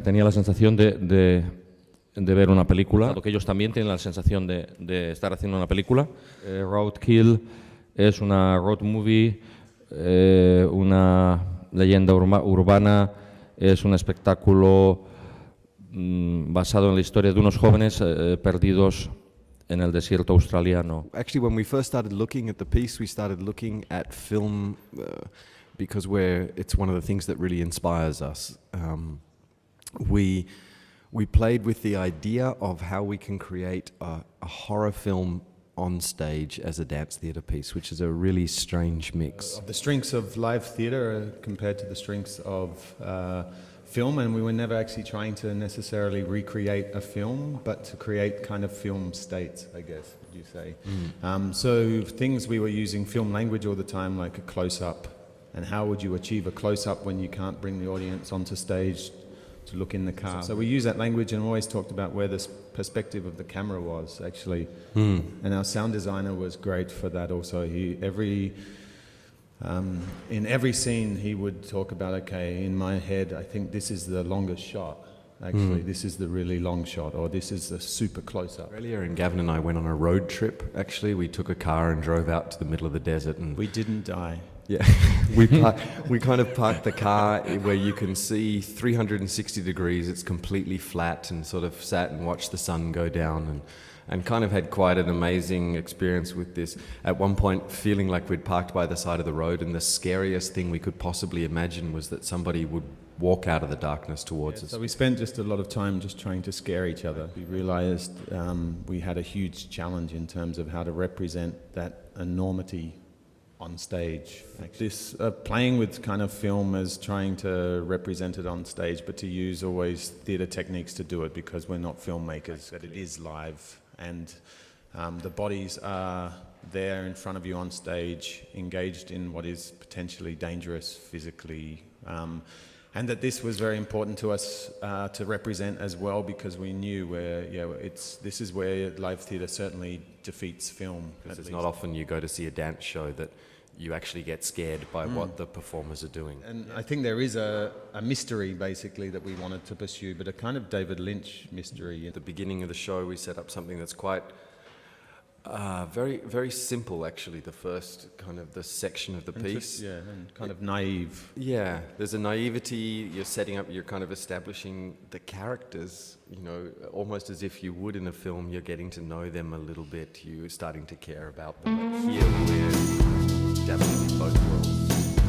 Tenía la sensación de ver una película, que ellos también tienen la sensación de estar haciendo una película. Roadkill es una road movie, una leyenda urbana, es un espectáculo basado en la historia de unos jóvenes perdidos en el desierto australiano. Actually, when we first started looking at the piece, we started looking at film because it's one of the things that really inspires us. We played with the idea of how we can create a horror film on stage as a dance theatre piece, which is a really strange mix. The strengths of live theatre compared to the strengths of film, and we were never actually trying to necessarily recreate a film, but to create kind of film states, I guess, would you say. So things we were using film language all the time, like a close-up, and how would you achieve a close-up when you can't bring the audience onto stage to look in the car. So we use that language and always talked about where the perspective of the camera was, actually. And our sound designer was great for that also. In every scene he would talk about, okay, in my head I think this is the longest shot. Actually, this is the really long shot, or this is the super close-up. Australia and Gavin and I went on a road trip, actually. We took a car and drove out to the middle of the desert. And we didn't die. Yeah, we kind of parked the car where you can see 360 degrees, it's completely flat, and sort of sat and watched the sun go down and kind of had quite an amazing experience with this. At one point, feeling like we'd parked by the side of the road, and the scariest thing we could possibly imagine was that somebody would walk out of the darkness towards us. So we spent just a lot of time just trying to scare each other. We realized we had a huge challenge in terms of how to represent that enormity on stage. This playing with kind of film as trying to represent it on stage, but to use always theatre techniques to do it, because we're not filmmakers, that it is live, and the bodies are there in front of you on stage, engaged in what is potentially dangerous physically, and that this was very important to us to represent as well, because we knew this is where live theatre certainly defeats film. Because it's not often you go to see a dance show that you actually get scared by what the performers are doing. And I think there is a mystery, basically, that we wanted to pursue, but a kind of David Lynch mystery. At the beginning of the show, we set up something that's quite very, very simple, actually, the first kind of the section of the piece. Yeah, and kind of naive. Yeah, there's a naivety, you're setting up, you're kind of establishing the characters, you know, almost as if you would in a film, you're getting to know them a little bit, you're starting to care about them. But here we're dabbling in both worlds.